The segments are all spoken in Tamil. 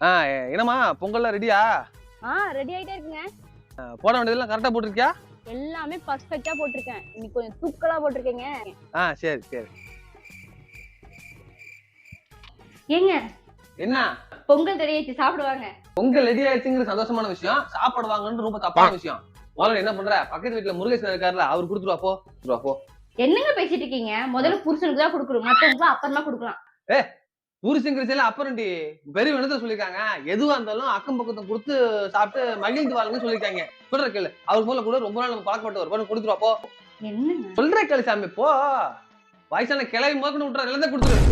என்னம்மா பொங்கல்லாம் ரெடியா? ரெடி ஆயிட்டே இருக்குங்க. போட வேண்டியதெல்லாம் கரெக்டா போட்டிருக்கியா? எல்லாமே பர்ஃபெக்ட்டா போட்டிருக்கேன். இன்னைக்கு கொஞ்சம் தூக்கலா போட்டிருக்கீங்க. சரி சரி. ஏங்க என்ன பொங்கல் ரெடி ஆயிடுச்சு, சாப்பிடுவாங்க. பொங்கல் ரெடி ஆயிடுச்சுங்கிறது சந்தோஷமான விஷயம், சாப்பிடுவாங்கன்னு ரொம்ப தப்பான விஷயம். முதல்ல என்ன பண்ற, பக்கத்து வீட்டுல முருகேசன் இருக்காருல, அவர் கொடுத்துருவா போ. என்னங்க பேசிட்டு இருக்கீங்க? முதல்ல புருஷனுக்கு தான் கொடுக்கணும், மத்தவங்களுக்கு அப்புறமா கொடுக்கலாம். புருஷங்கிற அப்புறம்டி பெரிய வினத்தை சொல்லிருக்காங்க. எதுவா இருந்தாலும் அக்கம் பக்கத்தை கொடுத்து சாப்பிட்டு மகிழ்ந்து வாழுங்கன்னு சொல்லிருக்காங்க. சொல்ற கேளு, அவர் போல கூட ரொம்ப நாள் நம்ம பழக்கப்பட்டு வருவோம். கொடுத்துருவா போ. என்னங்க சொல்ற கேளு சாமி போ. வயசான கிளவி மோக்கணும் விட்டுற எல்லாத்தையும் கொடுத்துரு.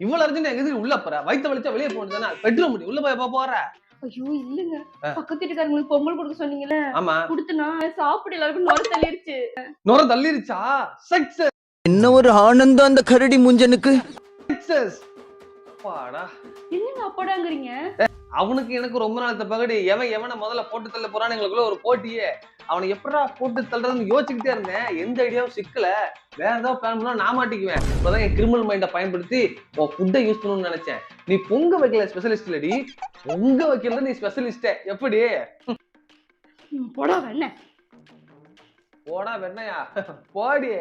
இவ்வளவு அர்ஜென்ட் எங்க உள்ள போற? வயிற்று வலிச்சா வெளியே போனதுன்னா பெட்ரூம் முடி உள்ள போய் போற. ஐயோ இல்லங்க, பக்கத்து வீட்டுக்காரங்களுக்கு பொங்கல் கொடுக்க சொன்னீங்கல்ல, ஆமா கொடுத்தனா சாப்பிட எல்லாருக்கும் நொர தள்ளிருச்சு. நொர தள்ளிருச்சா? சக்சஸ். என்ன ஒரு ஆனந்தம் அந்த கரடி முஞ்சனுக்கு. சக்சஸ். பாடா. என்னங்க அப்பாடாங்கறீங்க? அவனுக்கு எனக்கு ரொம்ப நாள் பகடி. எவனை முதல்ல போட்டு தள்ள போறான்னு எங்களுக்குள்ள ஒரு போட்டியே. அவனை எப்படா போட்டு தள்ளுறதுன்னு யோசிச்சுக்கிட்டே இருந்தேன். எந்த ஐடியாவும் சிக்கல. வேற ஏதாவது பிளான் பண்ணா நான் மாட்டிக்குவேன். இப்பதான் என் கிரிமினல் மைண்டை பயன்படுத்தி ஃபுட்டை யூஸ் பண்ணணும்னு நினைச்சேன். நீ பொங்க வைக்கல ஸ்பெஷலிஸ்ட் இல்லடி, பொங்க வைக்கிறது நீ ஸ்பெஷலிஸ்ட். எப்படி? போடா வெண்ணெய். போடா வெண்ணையா? போடி.